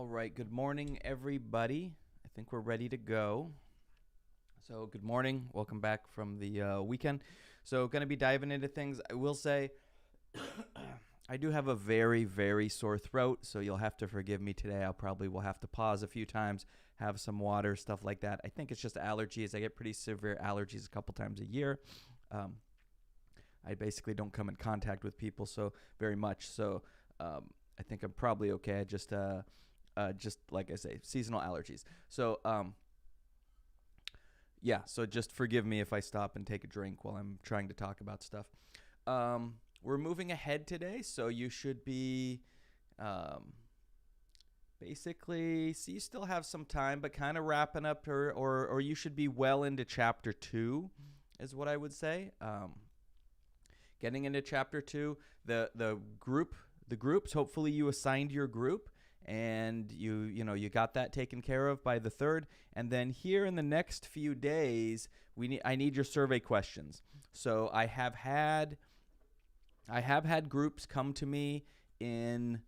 All right, good morning, everybody. I think we're ready to go. So, good morning. Welcome back from the weekend. So, going to be diving into things. I will say, I do have a very, very sore throat, so you'll have to forgive me today. I'll probably will have to pause a few times, have some water, stuff like that. I think it's just allergies. I get pretty severe allergies a couple times a year. I basically don't come in contact with people so very much, so I think I'm probably okay. I just like I say, seasonal allergies. So, yeah, so just forgive me if I stop and take a drink while I'm trying to talk about stuff. We're moving ahead today, so you should be basically, so you still have some time, but kind of wrapping up, or you should be well into chapter 2 is what I would say. Getting into chapter 2, the groups, hopefully you assigned your group and you got that taken care of by the 3rd, and then here in the next few days I need your survey questions. So I have had groups come to me in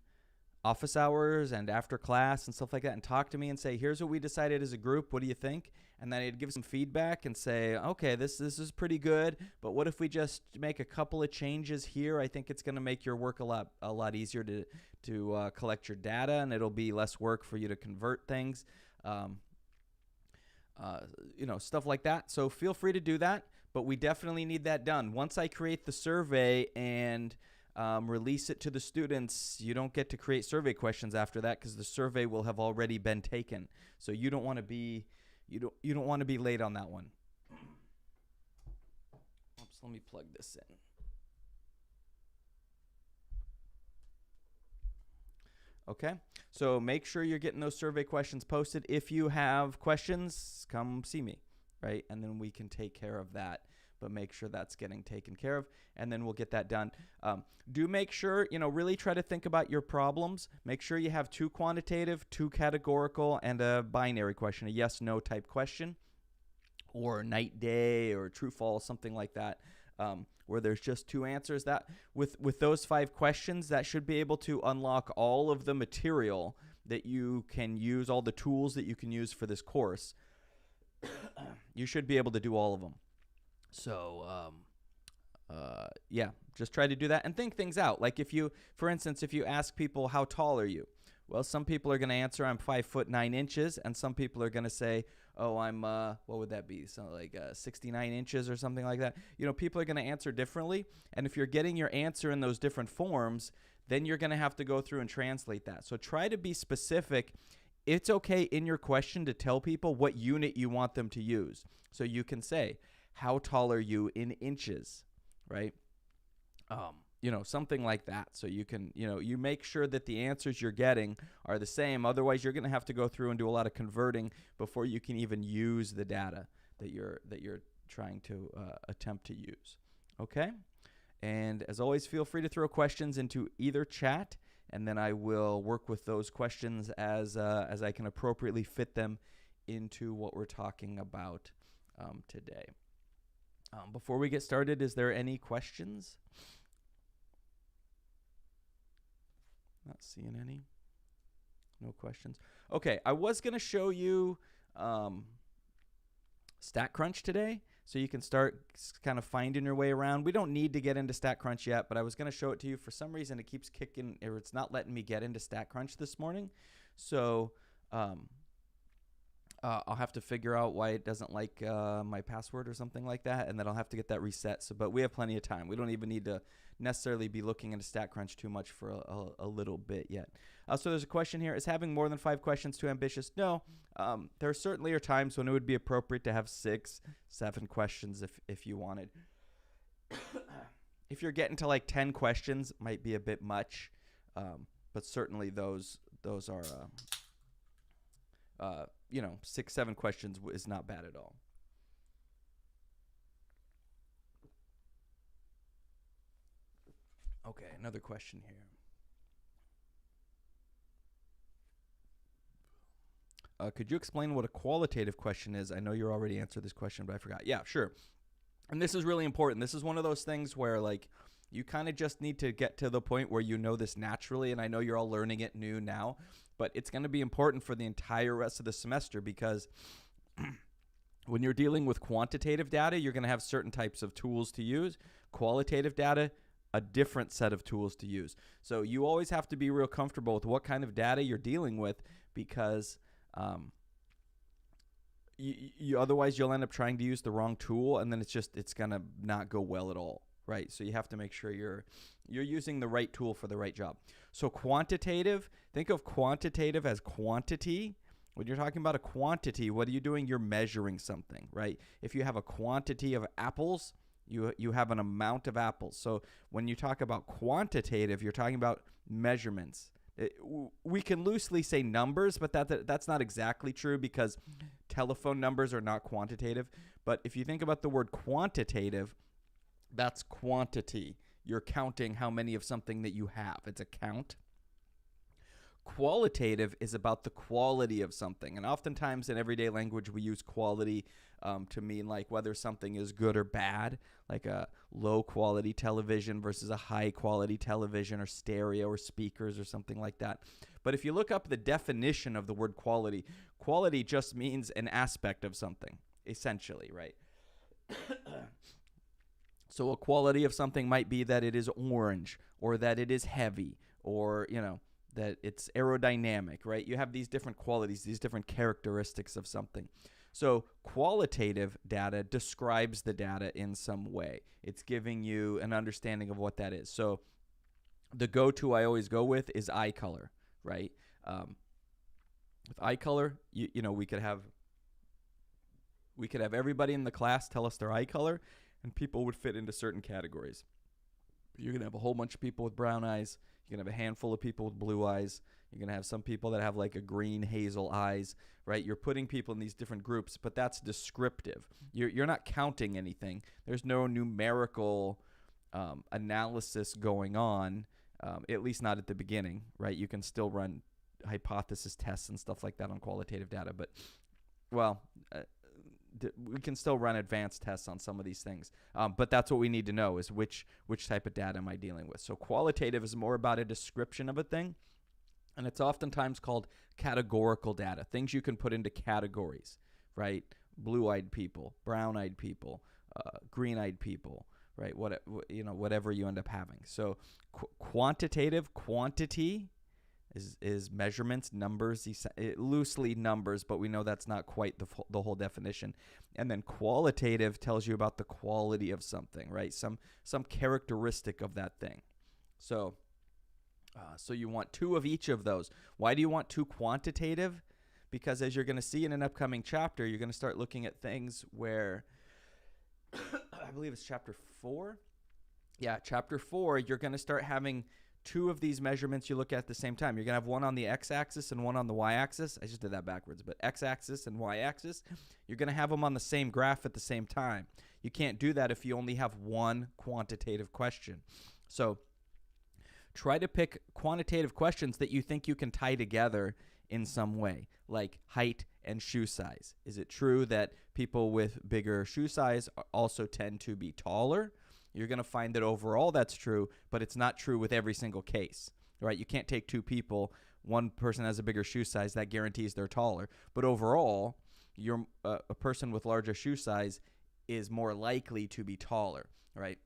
office hours and after class and stuff like that and talk to me and say, here's what we decided as a group, what do you think? And then I'd give some feedback and say, okay, this is pretty good, but what if we just make a couple of changes here? I think it's going to make your work a lot easier to collect your data, and it'll be less work for you to convert things, stuff like that. So feel free to do that, but we definitely need that done. Once I create the survey and release it to the students, you don't get to create survey questions after that because the survey will have already been taken. So you don't want to be late on that one. Oops, let me plug this in. Okay, so make sure you're getting those survey questions posted. If you have questions, come see me, right? And then we can take care of that. But make sure that's getting taken care of, and then we'll get that done. Do make sure, really try to think about your problems. Make sure you have 2 quantitative, 2 categorical, and a binary question, a yes-no type question, or night, day, or true, false, something like that, where there's just 2 answers. That with those 5 questions, that should be able to unlock all of the material that you can use, all the tools that you can use for this course. You should be able to do all of them. So, yeah, just try to do that and think things out. Like for instance, if you ask people, how tall are you? Well, some people are going to answer, I'm 5'9", and some people are going to say, oh, I'm, what would that be? So like 69 inches or something like that. People are going to answer differently. And if you're getting your answer in those different forms, then you're going to have to go through and translate that. So try to be specific. It's okay in your question to tell people what unit you want them to use. So you can say, how tall are you in inches, right? Something like that. So you can, you make sure that the answers you're getting are the same. Otherwise, you're going to have to go through and do a lot of converting before you can even use the data that you're trying to attempt to use. Okay? And as always, feel free to throw questions into either chat, and then I will work with those questions as I can appropriately fit them into what we're talking about today. Before we get started, is there any questions? Not seeing any. No questions. Okay, I was going to show you StatCrunch today, so you can start kind of finding your way around. We don't need to get into StatCrunch yet, but I was going to show it to you. For some reason, it keeps kicking, or it's not letting me get into StatCrunch this morning. So I'll have to figure out why it doesn't like my password or something like that, and then I'll have to get that reset. But we have plenty of time. We don't even need to necessarily be looking into StatCrunch too much for a little bit yet. So there's a question here. Is having more than 5 questions too ambitious? No. There certainly are times when it would be appropriate to have 6, 7 questions if you wanted. If you're getting to like 10 questions, might be a bit much, but certainly those are... 6, 7 questions is not bad at all. Okay, another question here. Could you explain what a qualitative question is? I know you already answered this question, but I forgot. Yeah, sure. And this is really important. This is one of those things where, like, You kind of just need to get to the point where you know this naturally, and I know you're all learning it new now, but it's going to be important for the entire rest of the semester because when you're dealing with quantitative data, you're going to have certain types of tools to use. Qualitative data, a different set of tools to use. So you always have to be real comfortable with what kind of data you're dealing with because otherwise you'll end up trying to use the wrong tool, and then it's going to not go well at all, right? So you have to make sure you're using the right tool for the right job. So quantitative, think of quantitative as quantity. When you're talking about a quantity, what are you doing? You're measuring something, right? If you have a quantity of apples, you have an amount of apples. So when you talk about quantitative, you're talking about measurements. We can loosely say numbers, but that's not exactly true because telephone numbers are not quantitative. But if you think about the word quantitative, that's quantity. You're counting how many of something that you have. It's a count. Qualitative is about the quality of something. And oftentimes in everyday language, we use quality to mean like whether something is good or bad, like a low quality television versus a high quality television or stereo or speakers or something like that. But if you look up the definition of the word quality, quality just means an aspect of something, essentially, right? So a quality of something might be that it is orange or that it is heavy or, that it's aerodynamic, right? You have these different qualities, these different characteristics of something. So qualitative data describes the data in some way. It's giving you an understanding of what that is. So the go-to I always go with is eye color, right? With eye color, we could have everybody in the class tell us their eye color, and people would fit into certain categories. You're going to have a whole bunch of people with brown eyes. You're going to have a handful of people with blue eyes. You're going to have some people that have like a green hazel eyes, right? You're putting people in these different groups, but that's descriptive. You're not counting anything. There's no numerical analysis going on, at least not at the beginning, right? You can still run hypothesis tests and stuff like that on qualitative data, but, we can still run advanced tests on some of these things. But that's what we need to know is which type of data am I dealing with. So qualitative is more about a description of a thing, and it's oftentimes called categorical data, things you can put into categories, right? Blue-eyed people, brown-eyed people, green-eyed people, right? Whatever you end up having. So quantitative, quantity is measurements, numbers, loosely numbers, but we know that's not quite the whole definition. And then qualitative tells you about the quality of something, right? Some characteristic of that thing. So you want two of each of those. Why do you want two quantitative? Because as you're going to see in an upcoming chapter, you're going to start looking at things where, I believe it's chapter 4. Yeah, chapter 4, you're going to start having two of these measurements you look at the same time. You're going to have one on the x-axis and one on the y-axis. I just did that backwards, but x-axis and y-axis. You're going to have them on the same graph at the same time. You can't do that if you only have one quantitative question. So try to pick quantitative questions that you think you can tie together in some way, like height and shoe size. Is it true that people with bigger shoe size also tend to be taller? You're going to find that overall that's true, but it's not true with every single case, right? You can't take two people, one person has a bigger shoe size, that guarantees they're taller. But overall, a person with larger shoe size is more likely to be taller, right?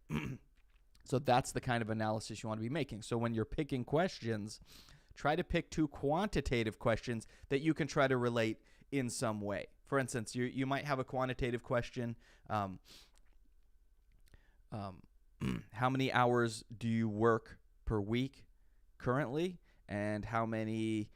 So that's the kind of analysis you want to be making. So when you're picking questions, try to pick two quantitative questions that you can try to relate in some way. For instance, you might have a quantitative question. How many hours do you work per week currently, and how many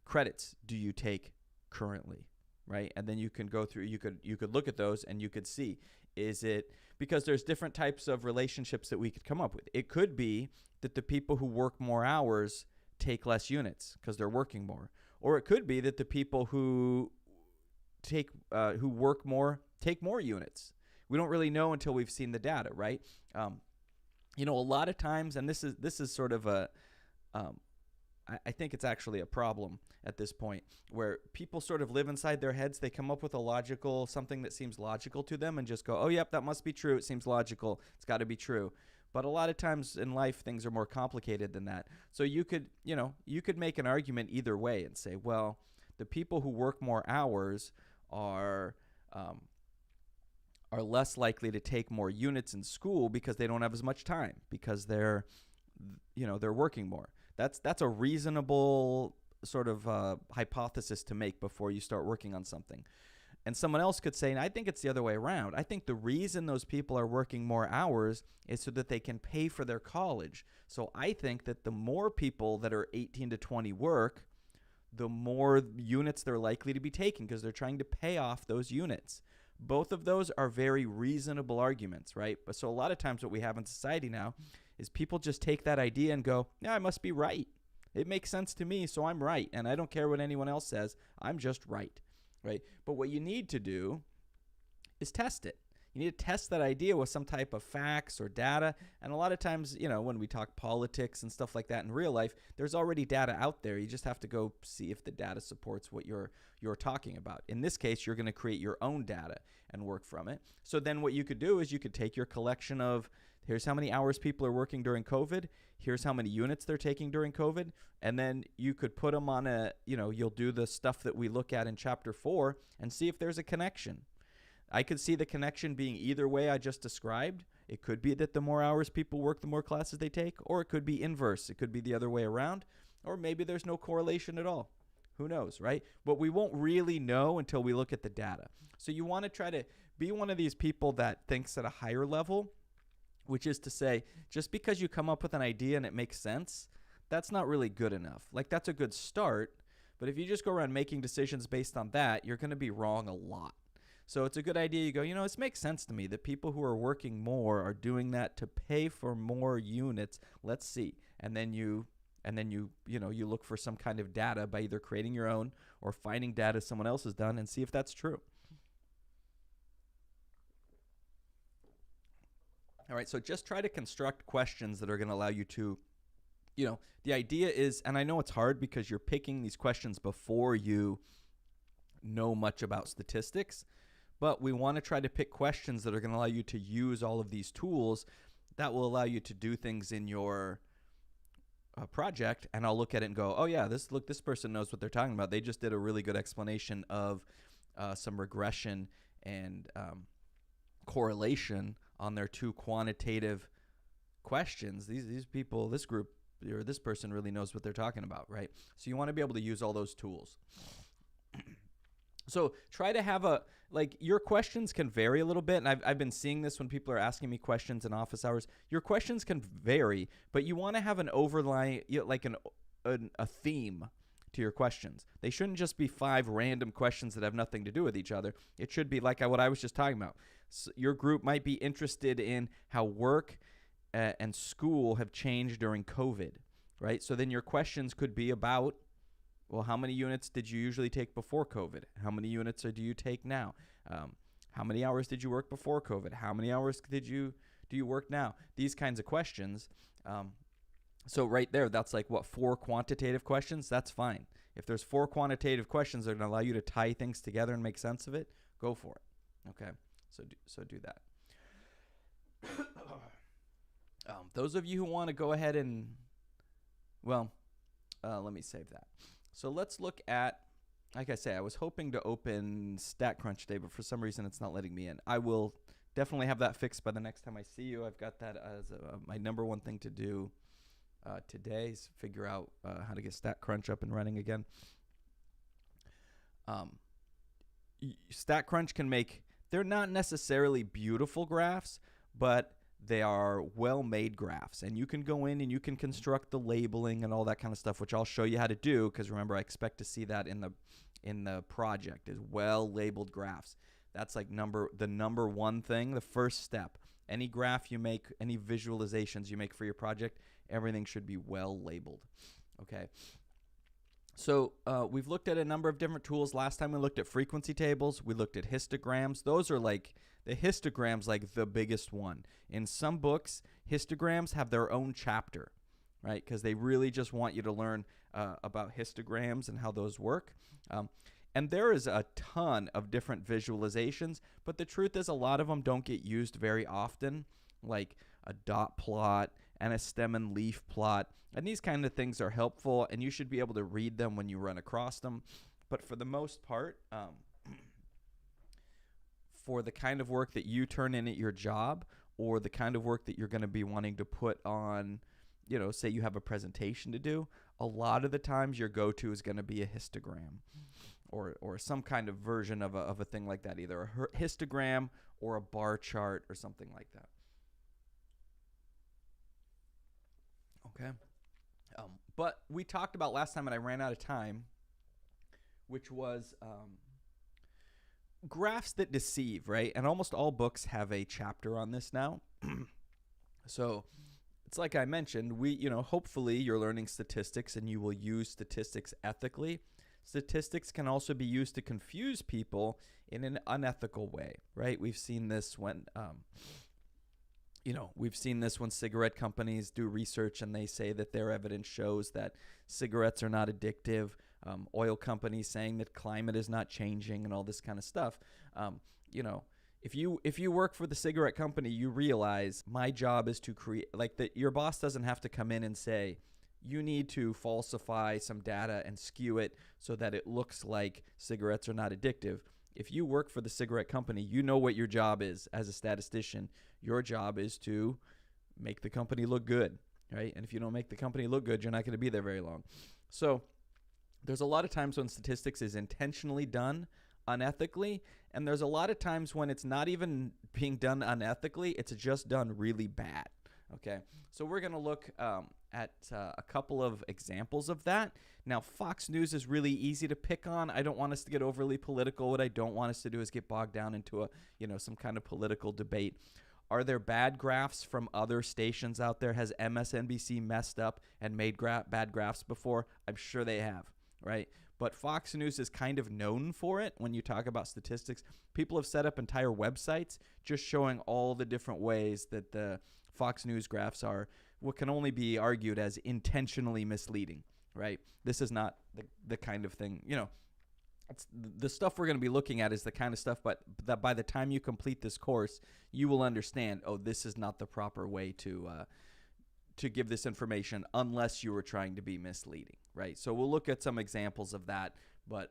credits do you take currently, right? And then you can go through, you could look at those and you could see, is it, because there's different types of relationships that we could come up with. It could be that the people who work more hours take less units because they're working more, or it could be that the people who work more take more units. We don't really know until we've seen the data, right? A lot of times, and this is sort of I think it's actually a problem at this point, where people sort of live inside their heads. They come up with something that seems logical to them and just go, oh, yep, that must be true. It seems logical. It's got to be true. But a lot of times in life, things are more complicated than that. So you could make an argument either way and say, well, the people who work more hours are less likely to take more units in school because they don't have as much time, because they're working more. That's a reasonable sort of hypothesis to make before you start working on something. And someone else could say, and I think it's the other way around. I think the reason those people are working more hours is so that they can pay for their college. So I think that the more people that are 18 to 20 work, the more units they're likely to be taking, because they're trying to pay off those units. Both of those are very reasonable arguments, right? But so a lot of times what we have in society now is people just take that idea and go, yeah, I must be right. It makes sense to me, so I'm right. And I don't care what anyone else says. I'm just right. Right? But what you need to do is test it. You need to test that idea with some type of facts or data. And a lot of times, when we talk politics and stuff like that in real life, there's already data out there. You just have to go see if the data supports what you're talking about. In this case, you're going to create your own data and work from it. So then what you could do is you could take your collection of, here's how many hours people are working during COVID. Here's how many units they're taking during COVID. And then you could put them on you'll do the stuff that we look at in Chapter 4 and see if there's a connection. I could see the connection being either way I just described. It could be that the more hours people work, the more classes they take, or it could be inverse. It could be the other way around, or maybe there's no correlation at all. Who knows, right? But we won't really know until we look at the data. So you want to try to be one of these people that thinks at a higher level, which is to say, just because you come up with an idea and it makes sense, that's not really good enough. Like, that's a good start, but if you just go around making decisions based on that, you're going to be wrong a lot. So it's a good idea. You go, this makes sense to me that people who are working more are doing that to pay for more units. Let's see. And then you look for some kind of data by either creating your own or finding data someone else has done and see if that's true. All right, so just try to construct questions that are going to allow you to, the idea is, and I know it's hard because you're picking these questions before you know much about statistics, but we want to try to pick questions that are going to allow you to use all of these tools that will allow you to do things in your project. And I'll look at it and go, oh yeah, this person knows what they're talking about. They just did a really good explanation of some regression and correlation on their two quantitative questions. These people, this group, or this person really knows what they're talking about, right? So you want to be able to use all those tools. So try to have your questions can vary a little bit. And I've been seeing this when people are asking me questions in office hours. Your questions can vary, but you want to have an overlying, a theme to your questions. They shouldn't just be 5 random questions that have nothing to do with each other. It should be like what I was just talking about. So your group might be interested in how work and school have changed during COVID, right? So then your questions could be about, well, how many units did you usually take before COVID? How many units do you take now? How many hours did you work before COVID? How many hours do you work now? These kinds of questions. So right there, that's 4 quantitative questions? That's fine. If there's 4 quantitative questions that are going to allow you to tie things together and make sense of it, go for it. Okay, so do that. Those of you who want to go ahead and, let me save that. So let's look at, like I say, I was hoping to open StatCrunch today, but for some reason it's not letting me in. I will definitely have that fixed by the next time I see you. I've got that as my number one thing to do today is figure out how to get StatCrunch up and running again. StatCrunch can make, they're not necessarily beautiful graphs, but they are well-made graphs, and you can go in and you can construct the labeling and all that kind of stuff, which I'll show you how to do, because remember, I expect to see that in the project is well-labeled graphs. That's the number one thing, the first step. Any graph you make, any visualizations you make for your project, everything should be well-labeled, okay? So we've looked at a number of different tools. Last time we looked at frequency tables. We looked at histograms. Those are the histogram's the biggest one. In some books, histograms have their own chapter, right? Because they really just want you to learn about histograms and how those work. And there is a ton of different visualizations, but the truth is a lot of them don't get used very often. a dot plot, and a stem and leaf plot. And these kind of things are helpful, and you should be able to read them when you run across them. But for the most part, for the kind of work that you turn in at your job, or the kind of work that you're going to be wanting to put on, say you have a presentation to do, a lot of the times your go-to is going to be a histogram or some kind of version of a thing like that, either a histogram or a bar chart or something like that. Okay. But we talked about last time, and I ran out of time, which was graphs that deceive, right? And almost all books have a chapter on this now. So it's like I mentioned, hopefully you're learning statistics and you will use statistics ethically. Statistics can also be used to confuse people in an unethical way, right? We've seen this when cigarette companies do research and they say that their evidence shows that cigarettes are not addictive. Oil companies saying that climate is not changing and all this kind of stuff. If you work for the cigarette company, you realize my job is to create, your boss doesn't have to come in and say, you need to falsify some data and skew it so that it looks like cigarettes are not addictive. If you work for the cigarette company, you know what your job is as a statistician. Your job is to make the company look good, right? And if you don't make the company look good, you're not going to be there very long. So there's a lot of times when statistics is intentionally done unethically, and there's a lot of times when it's not even being done unethically, it's just done really bad. Okay, so we're going to look at a couple of examples of that. Now, Fox News is really easy to pick on. I don't want us to get overly political. What I don't want us to do is get bogged down into some kind of political debate. Are there bad graphs from other stations out there? Has MSNBC messed up and made bad graphs before? I'm sure they have, right? But Fox News is kind of known for it when you talk about statistics. People have set up entire websites just showing all the different ways that the Fox News graphs are what can only be argued as intentionally misleading, right? This is not the kind of thing, it's the stuff we're going to be looking at is the kind of stuff, but that by the time you complete this course, you will understand, this is not the proper way to give this information unless you were trying to be misleading, right? So we'll look at some examples of that, but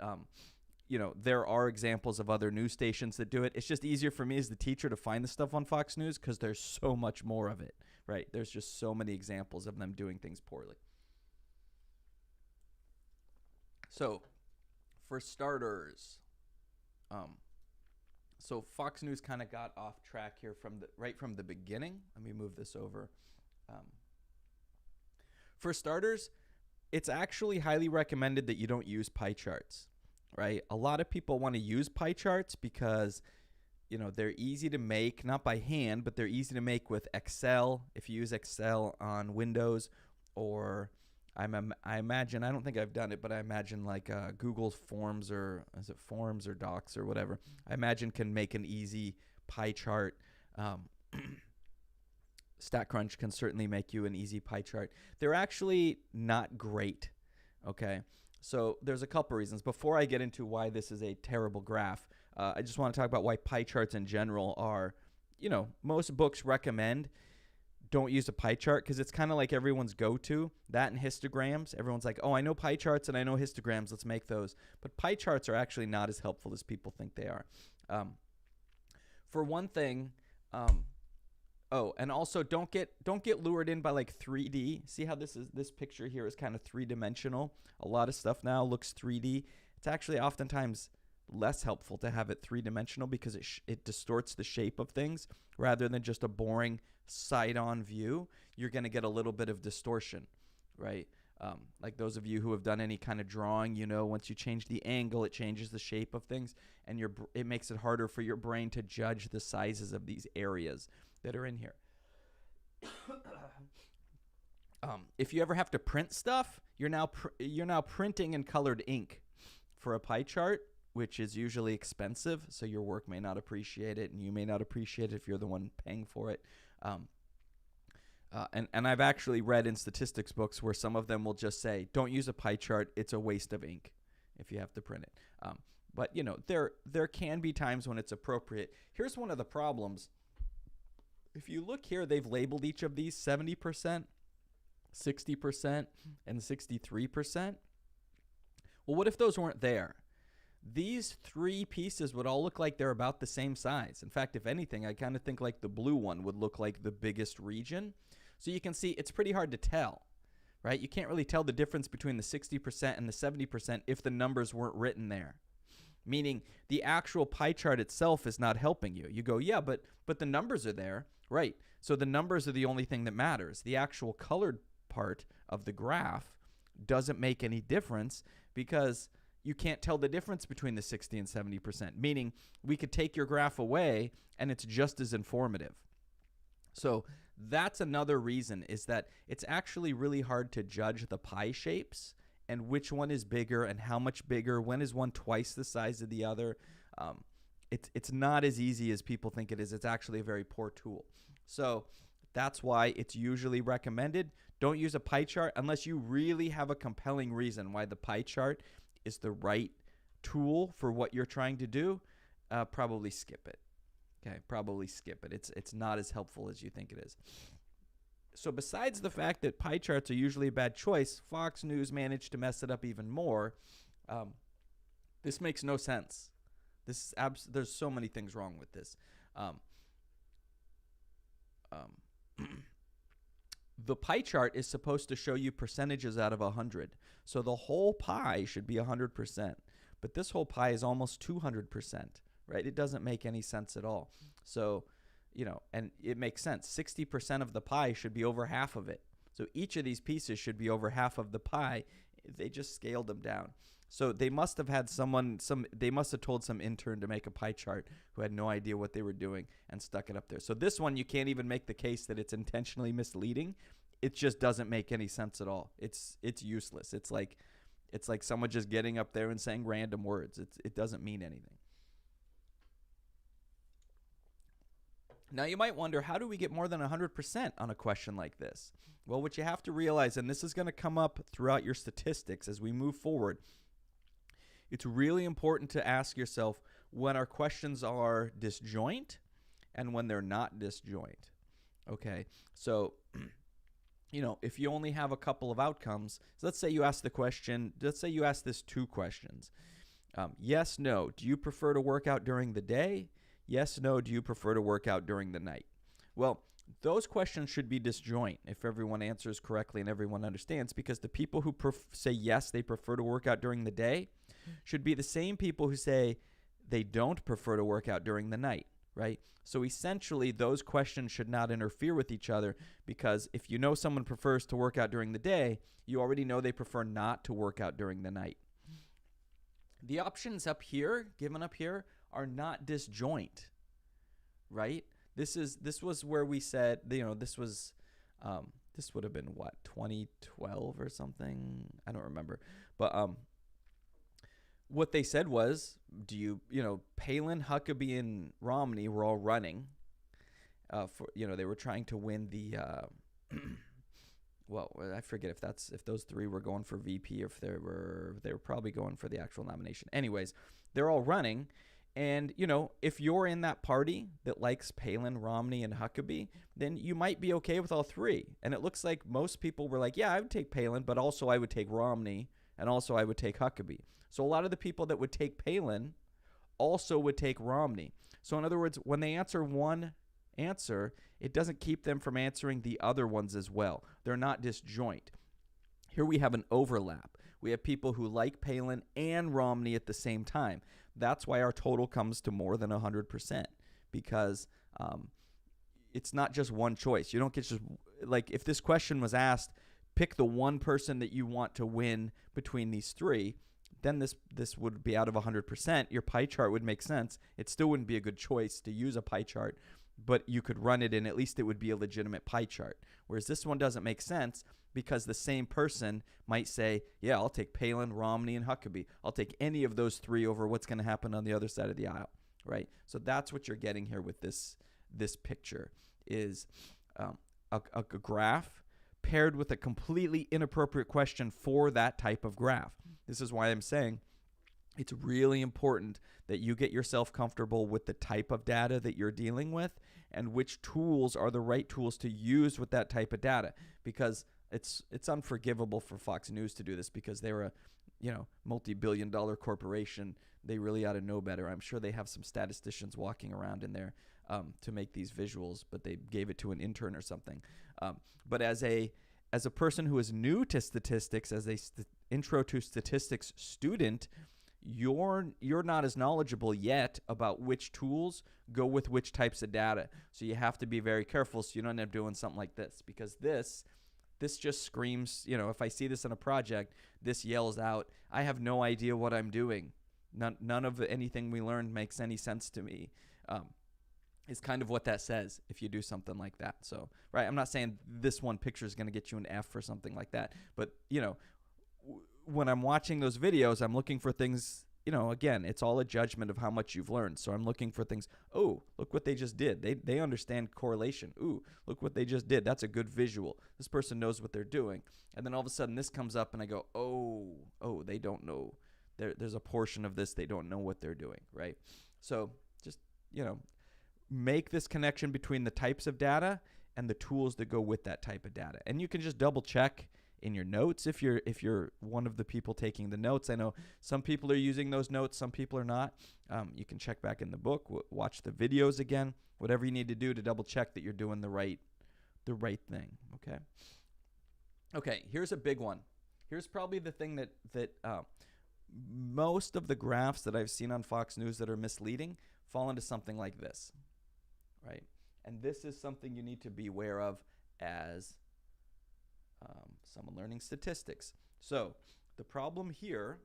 there are examples of other news stations that do it. It's just easier for me as the teacher to find the stuff on Fox News because there's so much more of it, right? There's just so many examples of them doing things poorly. So for starters, so Fox News kind of got off track here right from the beginning. Let me move this over. For starters, it's actually highly recommended that you don't use pie charts, right? A lot of people want to use pie charts because, they're easy to make, not by hand, but they're easy to make with Excel. If you use Excel on Windows, or I imagine, I don't think I've done it, but I imagine like Google Forms, or is it Forms or Docs or whatever, I imagine can make an easy pie chart. StatCrunch can certainly make you an easy pie chart. They're actually not great, okay? So there's a couple reasons. Before I get into why this is a terrible graph, I just want to talk about why pie charts in general are, most books recommend don't use a pie chart because it's kind of like everyone's go-to. That and histograms. Everyone's like, I know pie charts and I know histograms. Let's make those. But pie charts are actually not as helpful as people think they are. For one thing, and also don't get lured in by like 3D. See how this picture here is kind of three-dimensional. A lot of stuff now looks 3D. It's actually oftentimes less helpful to have it three-dimensional because it distorts the shape of things rather than just a boring side-on view. You're going to get a little bit of distortion, right? Like those of you who have done any kind of drawing, once you change the angle, it changes the shape of things, and it makes it harder for your brain to judge the sizes of these areas that are in here. If you ever have to print stuff, you're now printing in colored ink for a pie chart, which is usually expensive, so your work may not appreciate it, and you may not appreciate it if you're the one paying for it. And I've actually read in statistics books where some of them will just say, don't use a pie chart, it's a waste of ink if you have to print it. But there can be times when it's appropriate. Here's one of the problems. If you look here, they've labeled each of these 70%, 60%, and 63%. Well, what if those weren't there? These three pieces would all look like they're about the same size. In fact, if anything, I kind of think like the blue one would look like the biggest region. So you can see it's pretty hard to tell, right? You can't really tell the difference between the 60% and the 70% if the numbers weren't written there. Meaning the actual pie chart itself is not helping you. You go, yeah, but the numbers are there. Right. So the numbers are the only thing that matters. The actual colored part of the graph doesn't make any difference because you can't tell the difference between the 60 and 70%, meaning we could take your graph away and it's just as informative. So that's another reason, is that it's actually really hard to judge the pie shapes and which one is bigger and how much bigger, when is one twice the size of the other. It's not as easy as people think it is. It's actually a very poor tool. So that's why it's usually recommended. Don't use a pie chart unless you really have a compelling reason why the pie chart is the right tool for what you're trying to do. Probably skip it. Okay, probably skip it. It's not as helpful as you think it is. So besides the fact that pie charts are usually a bad choice, Fox News managed to mess it up even more. This makes no sense. There's so many things wrong with this. The pie chart is supposed to show you percentages out of 100. So the whole pie should be 100%. But this whole pie is almost 200%, right? It doesn't make any sense at all. So, and it makes sense. 60% of the pie should be over half of it. So each of these pieces should be over half of the pie. They just scaled them down. So they must have had they must have told some intern to make a pie chart who had no idea what they were doing and stuck it up there. So this one, you can't even make the case that it's intentionally misleading. It just doesn't make any sense at all. It's useless. It's like someone just getting up there and saying random words. It doesn't mean anything. Now you might wonder, how do we get more than 100% on a question like this? Well, what you have to realize, and this is going to come up throughout your statistics as we move forward, it's really important to ask yourself when our questions are disjoint and when they're not disjoint. Okay, so if you only have a couple of outcomes, so let's say you ask this 2 questions. Yes, no, do you prefer to work out during the day? Yes, no, do you prefer to work out during the night? Well, those questions should be disjoint if everyone answers correctly and everyone understands, because the people who say yes, they prefer to work out during the day should be the same people who say they don't prefer to work out during the night, right? So essentially, those questions should not interfere with each other, because if you know someone prefers to work out during the day, you already know they prefer not to work out during the night. The options given up here, are not disjoint, right? This was where we said, this would have been what, 2012 or something? I don't remember. But what they said was, Palin, Huckabee, and Romney were all running. They were trying to win the. Well, I forget if those 3 were going for VP or if they were probably going for the actual nomination. Anyways, they're all running. And, if you're in that party that likes Palin, Romney, and Huckabee, then you might be okay with all 3. And it looks like most people were like, yeah, I would take Palin, but also I would take Romney, and also I would take Huckabee. So a lot of the people that would take Palin also would take Romney. So in other words, when they answer one answer, it doesn't keep them from answering the other ones as well. They're not disjoint. Here we have an overlap. We have people who like Palin and Romney at the same time. That's why our total comes to more than 100%, because it's not just one choice. You don't get just, like, if this question was asked, pick the one person that you want to win between these 3, then this would be out of 100%. Your pie chart would make sense. It still wouldn't be a good choice to use a pie chart, but you could run it and at least it would be a legitimate pie chart. Whereas this one doesn't make sense, because the same person might say, yeah, I'll take Palin, Romney, and Huckabee. I'll take any of those 3 over what's going to happen on the other side of the aisle, right? So that's what you're getting here with this picture, is a graph paired with a completely inappropriate question for that type of graph. This is why I'm saying it's really important that you get yourself comfortable with the type of data that you're dealing with and which tools are the right tools to use with that type of data, because it's unforgivable for Fox News to do this, because they're a multi-billion-dollar corporation. They really ought to know better. I'm sure they have some statisticians walking around in there to make these visuals, but they gave it to an intern or something. But as a person who is new to statistics, as a intro to statistics student, you're not as knowledgeable yet about which tools go with which types of data. So you have to be very careful so you don't end up doing something like this, because this just screams, if I see this in a project, this yells out, I have no idea what I'm doing. None of anything we learned makes any sense to me. Is kind of what that says if you do something like that. So, right, I'm not saying this one picture is going to get you an F or something like that, but, when I'm watching those videos, I'm looking for things, again, it's all a judgment of how much you've learned. So I'm looking for things, oh, look what they just did. They understand correlation. Ooh, look what they just did. That's a good visual. This person knows what they're doing. And then all of a sudden this comes up and I go, oh, they don't know. There's a portion of this they don't know what they're doing, right? So just, make this connection between the types of data and the tools that go with that type of data. And you can just double check in your notes if you're one of the people taking the notes. I know some people are using those notes, some people are not. You can check back in the book, watch the videos again, whatever you need to do to double check that you're doing the right thing. Okay, here's a big one. Here's probably the thing that most of the graphs that I've seen on Fox News that are misleading fall into something like this, right? And this is something you need to be aware of as someone learning statistics. So the problem here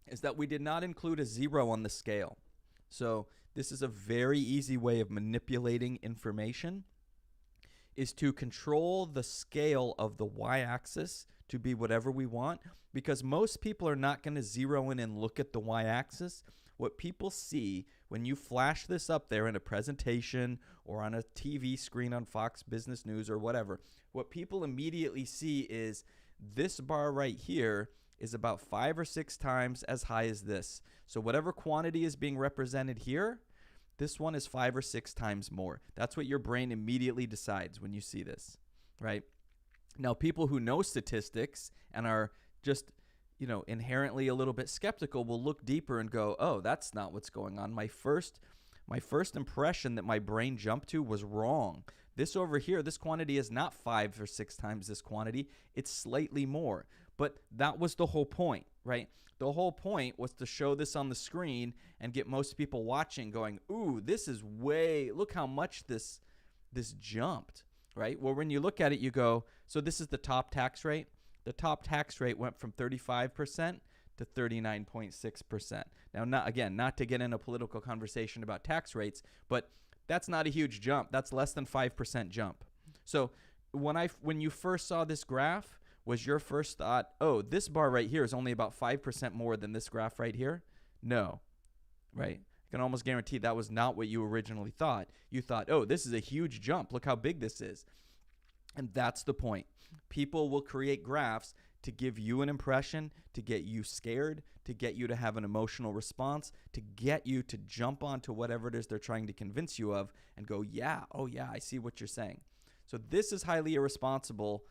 is that we did not include a 0 on the scale. So this is a very easy way of manipulating information, is to control the scale of the y-axis to be whatever we want, because most people are not going to zero in and look at the y-axis. What people see when you flash this up there in a presentation or on a TV screen on Fox Business News or whatever, what people immediately see is this bar right here is about 5 or 6 times as high as this. So whatever quantity is being represented here, this one is 5 or 6 times more. That's what your brain immediately decides when you see this, right? Now, people who know statistics and are just inherently a little bit skeptical will look deeper and go, oh, that's not what's going on. My first impression that my brain jumped to was wrong. This over here, this quantity is not 5 or 6 times this quantity. It's slightly more. But that was the whole point, right? The whole point was to show this on the screen and get most people watching going, ooh, this is look how much this jumped, right? Well, when you look at it, you go, so this is the top tax rate. The top tax rate went from 35% to 39.6%. Now, not to get in a political conversation about tax rates, but that's not a huge jump. That's less than 5% jump. So when you first saw this graph, was your first thought, oh, this bar right here is only about 5% more than this graph right here? No, right? I can almost guarantee that was not what you originally thought. You thought, oh, this is a huge jump. Look how big this is. And that's the point. People will create graphs to give you an impression, to get you scared, to get you to have an emotional response, to get you to jump onto whatever it is they're trying to convince you of and go, yeah, oh yeah, I see what you're saying. So this is highly irresponsible.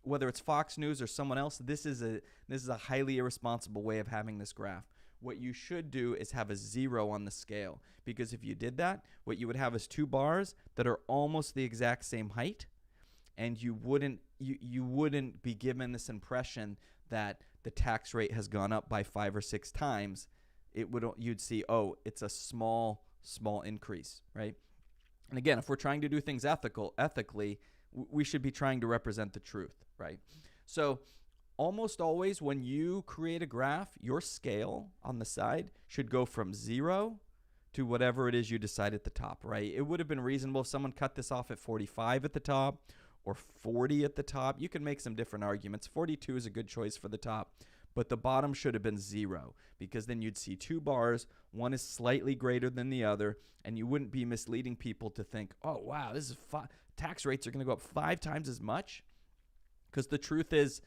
Whether it's Fox News or someone else, this is a highly irresponsible way of having this graph. What you should do is have a 0 on the scale, because if you did that, what you would have is 2 bars that are almost the exact same height, and you wouldn't be given this impression that the tax rate has gone up by 5 or 6 times. You'd see, oh, it's a small increase, right? And again, if we're trying to do things ethically, we should be trying to represent the truth, right? So almost always when you create a graph, your scale on the side should go from 0 to whatever it is you decide at the top, right? It would have been reasonable if someone cut this off at 45 at the top or 40 at the top. You can make some different arguments. 42 is a good choice for the top, but the bottom should have been 0, because then you'd see 2 bars. One is slightly greater than the other, and you wouldn't be misleading people to think, oh, wow, this is tax rates are going to go up 5 times as much. Because the truth is,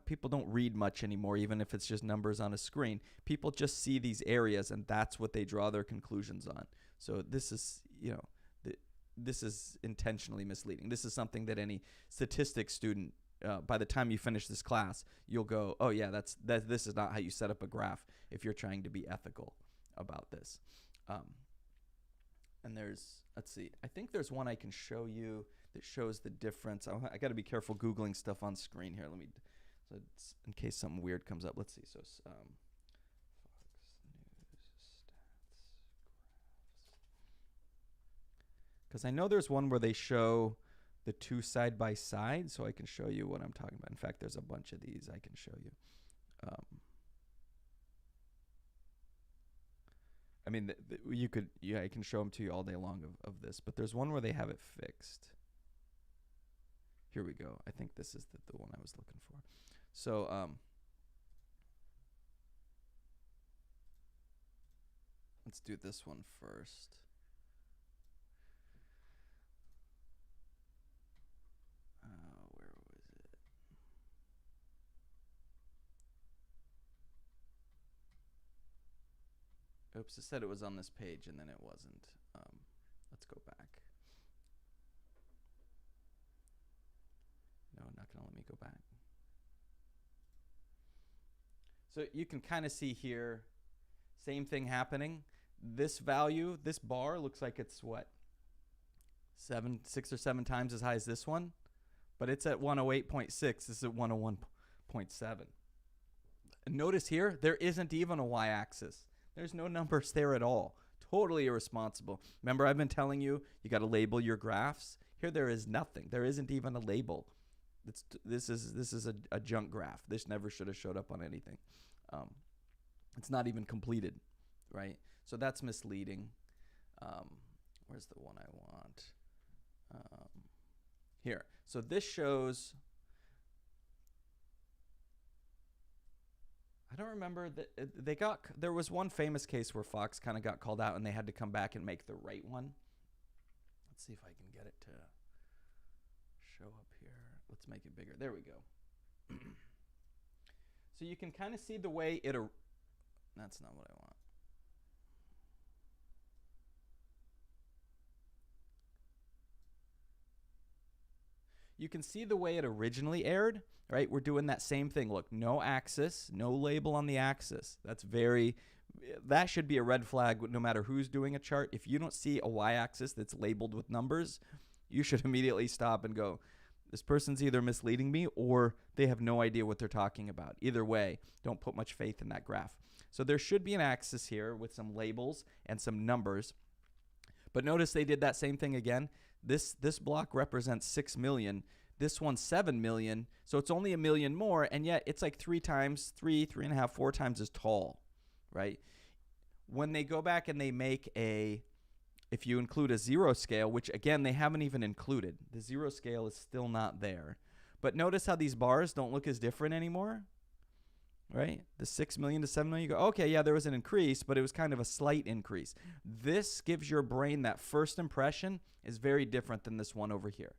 people don't read much anymore, even if it's just numbers on a screen. People just see these areas, and that's what they draw their conclusions on. So this is, this is intentionally misleading. This is something that any statistics student, by the time you finish this class, you'll go, oh yeah, this is not how you set up a graph if you're trying to be ethical about this. And let's see, I think there's one I can show you that shows the difference. I got to be careful Googling stuff on screen here. So it's in case something weird comes up. Let's see. So Fox News stats graphs. Because I know there's one where they show the two side by side, so I can show you what I'm talking about. In fact, there's a bunch of these I can show you. I mean, I can show them to you all day long of this, but there's one where they have it fixed. Here we go. I think this is the one I was looking for. So, let's do this one first. Where was it? Oops, it said it was on this page and then it wasn't. Let's go back. No, not gonna let me go back. So you can kind of see here, same thing happening. This value, this bar looks like it's what? 6 or 7 times as high as this one, but it's at 108.6. This is at 101.7. And notice here, there isn't even a y-axis. There's no numbers there at all. Totally irresponsible. Remember, I've been telling you, you got to label your graphs. Here, there is nothing. There isn't even a label. This is a junk graph. This never should have showed up on anything. It's not even completed, right? So that's misleading. Where's the one I want? Here. So this shows. I don't remember that there was one famous case where Fox kind of got called out and they had to come back and make the right one. Let's see if I can get it to show up here. Let's make it bigger. There we go. So you can kind of see the way that's not what I want. You can see the way it originally aired, right? We're doing that same thing. Look, no axis, no label on the axis. That should be a red flag no matter who's doing a chart. If you don't see a y-axis that's labeled with numbers, you should immediately stop and go, this person's either misleading me or they have no idea what they're talking about. Either way, don't put much faith in that graph. So there should be an axis here with some labels and some numbers. But notice they did that same thing again. This block represents 6 million. This one's 7 million. So it's only 1 million more, and yet it's like 3.5, 4 times as tall, right? When they go back and they make if you include a 0 scale, which again, they haven't even included. The 0 scale is still not there. But notice how these bars don't look as different anymore, right? The 6 million to 7 million, you go, okay, yeah, there was an increase, but it was kind of a slight increase. This gives your brain that first impression is very different than this one over here.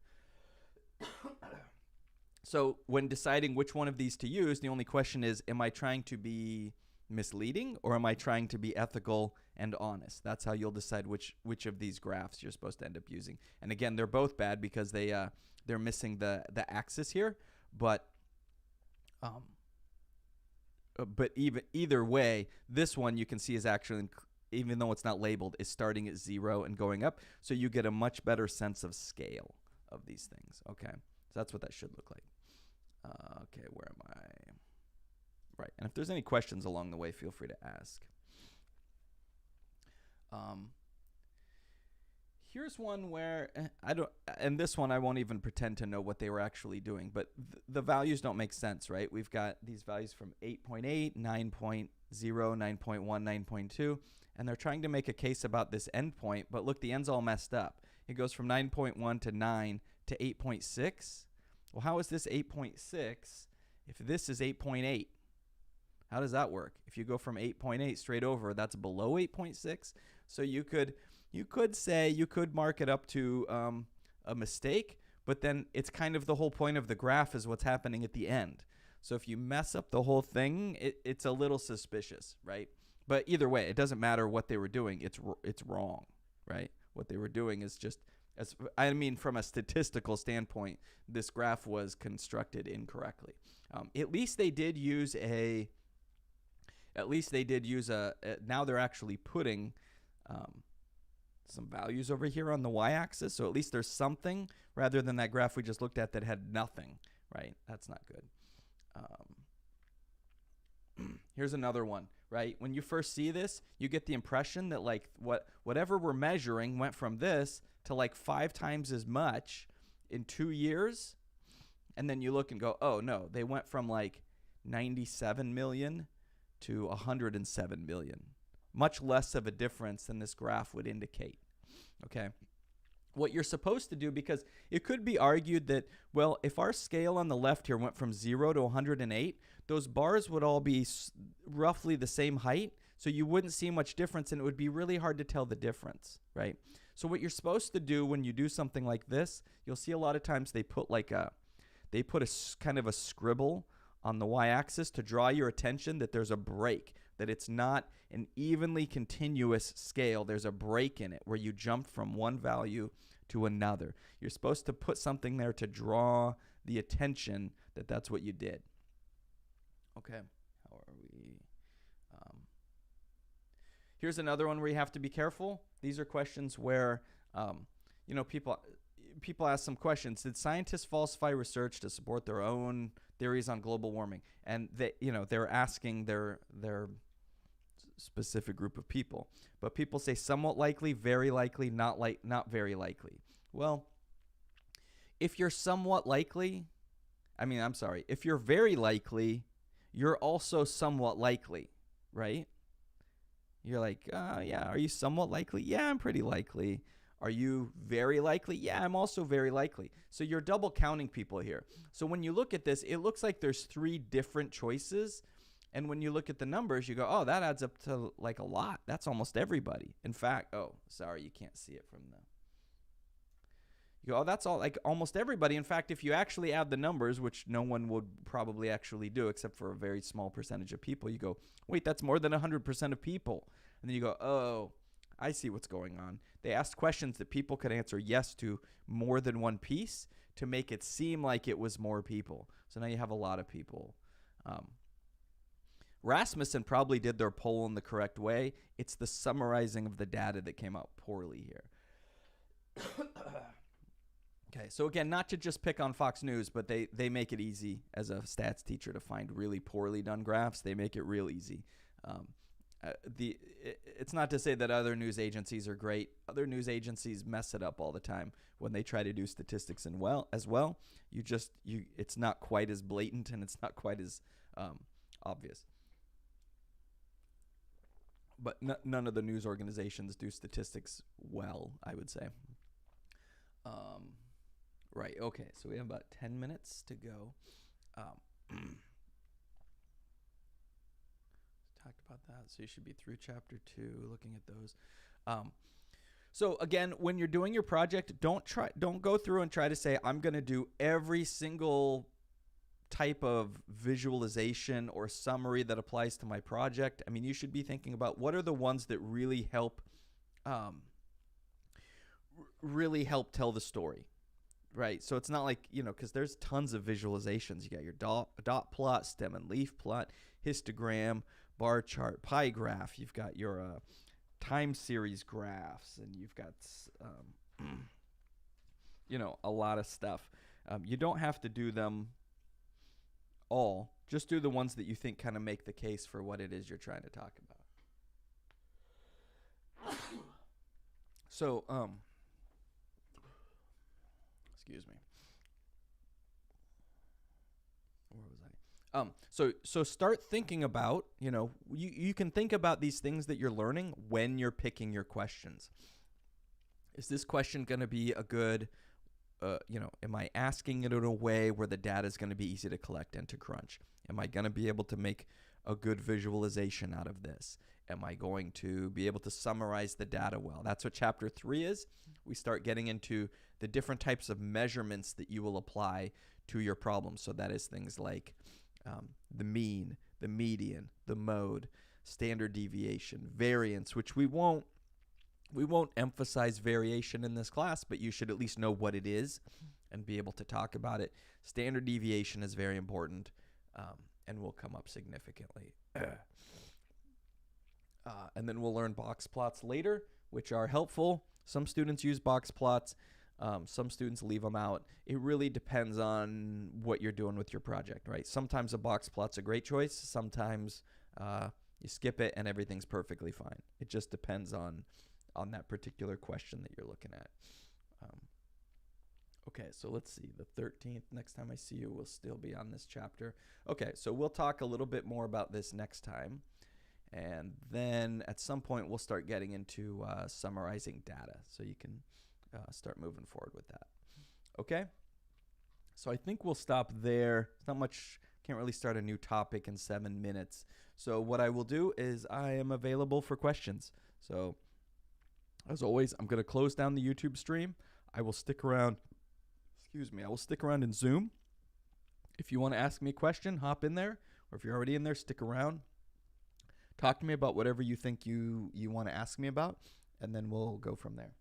So when deciding which one of these to use, the only question is, am I trying to be misleading or am I trying to be ethical and honest? That's how you'll decide which of these graphs you're supposed to end up using. And again, they're both bad because they're missing the axis here, but either way, this one you can see is actually, even though it's not labeled, is starting at 0 and going up. So you get a much better sense of scale of these things. Okay, so that's what that should look like. Okay, where am I? Right, and if there's any questions along the way, feel free to ask. Here's one where and this one I won't even pretend to know what they were actually doing, but the values don't make sense, right? We've got these values from 8.8, 9.0, 9.1, 9.2, and they're trying to make a case about this endpoint, but look, the end's all messed up. It goes from 9.1 to 9 to 8.6. Well, how is this 8.6 if this is 8.8? How does that work? If you go from 8.8 straight over, that's below 8.6. So you could mark it up to a mistake, but then it's kind of the whole point of the graph is what's happening at the end. So if you mess up the whole thing, it's a little suspicious, right? But either way, it doesn't matter what they were doing. It's wrong, right? What they were doing is just, from a statistical standpoint, this graph was constructed incorrectly. At least they did use now they're actually putting some values over here on the y-axis. So at least there's something rather than that graph we just looked at that had nothing, right? That's not good. Here's another one, right? When you first see this, you get the impression that like whatever we're measuring went from this to like 5 times as much in 2 years. And then you look and go, oh no, they went from like 97 million to 107 million. Much less of a difference than this graph would indicate, okay? What you're supposed to do, because it could be argued that, well, if our scale on the left here went from 0 to 108, those bars would all be roughly the same height, so you wouldn't see much difference, and it would be really hard to tell the difference, right? So what you're supposed to do when you do something like this, you'll see a lot of times they put a kind of a scribble on the y-axis to draw your attention that there's a break, that it's not an evenly continuous scale. There's a break in it where you jumped from one value to another. You're supposed to put something there to draw the attention that that's what you did. Okay, how are we? Here's another one where you have to be careful. These are questions where, people ask some questions. Did scientists falsify research to support their own theories on global warming? And they're asking their specific group of people. But people say somewhat likely, very likely, not very likely. Well, if you're somewhat likely, if you're very likely, you're also somewhat likely, right? You're like, yeah, are you somewhat likely? Yeah, I'm pretty likely. Are you very likely? Yeah, I'm also very likely. So you're double counting people here. So when you look at this, it looks like there's 3 different choices. And when you look at the numbers, you go, oh, that adds up to like a lot. That's almost everybody. In fact, oh, sorry, you can't see it from the... You go, oh, that's all, like almost everybody. In fact, if you actually add the numbers, which no one would probably actually do except for a very small percentage of people, you go, wait, that's more than 100% of people. And then you go, oh, I see what's going on. They asked questions that people could answer yes to more than one piece to make it seem like it was more people. So now you have a lot of people. Rasmussen probably did their poll in the correct way. It's the summarizing of the data that came out poorly here. Okay, so again, not to just pick on Fox News, but they make it easy as a stats teacher to find really poorly done graphs. They make it real easy. It's not to say that other news agencies are great. Other news agencies mess it up all the time when they try to do statistics as well. It's not quite as blatant and it's not quite as obvious. But none of the news organizations do statistics well, I would say. Right, okay, so we have about 10 minutes to go. Talked about that, so you should be through chapter 2, looking at those. So again, when you're doing your project, don't go through and try to say, I'm going to do every single type of visualization or summary that applies to my project. I mean, you should be thinking about what are the ones that really help tell the story, right? So it's not like, because there's tons of visualizations. You got your dot plot, stem and leaf plot, histogram, bar chart, pie graph. You've got your time series graphs, and you've got, a lot of stuff. You don't have to do them all. Just do the ones that you think kind of make the case for what it is you're trying to talk about. So, excuse me. Where was I? So start thinking about, you can think about these things that you're learning when you're picking your questions. Is this question going to be a good, am I asking it in a way where the data is going to be easy to collect and to crunch? Am I going to be able to make a good visualization out of this? Am I going to be able to summarize the data well? That's what chapter 3 is. We start getting into the different types of measurements that you will apply to your problem. So that is things like the mean, the median, the mode, standard deviation, variance, which we won't emphasize variation in this class, but you should at least know what it is and be able to talk about it. Standard deviation is very important and will come up significantly. And then we'll learn box plots later, which are helpful. Some students use box plots. Some students leave them out. It really depends on what you're doing with your project, right? Sometimes a box plot's a great choice. Sometimes you skip it and everything's perfectly fine. It just depends on that particular question that you're looking at. Okay, so let's see. The 13th, next time I see you, we'll still be on this chapter. Okay, so we'll talk a little bit more about this next time. And then at some point, we'll start getting into summarizing data. So you can start moving forward with that. Okay? So I think we'll stop there. It's not much, can't really start a new topic in 7 minutes. So what I will do is I am available for questions. So as always, I'm going to close down the YouTube stream. I will stick around. I will stick around in Zoom. If you want to ask me a question, hop in there. Or if you're already in there, stick around. Talk to me about whatever you think you want to ask me about, and then we'll go from there.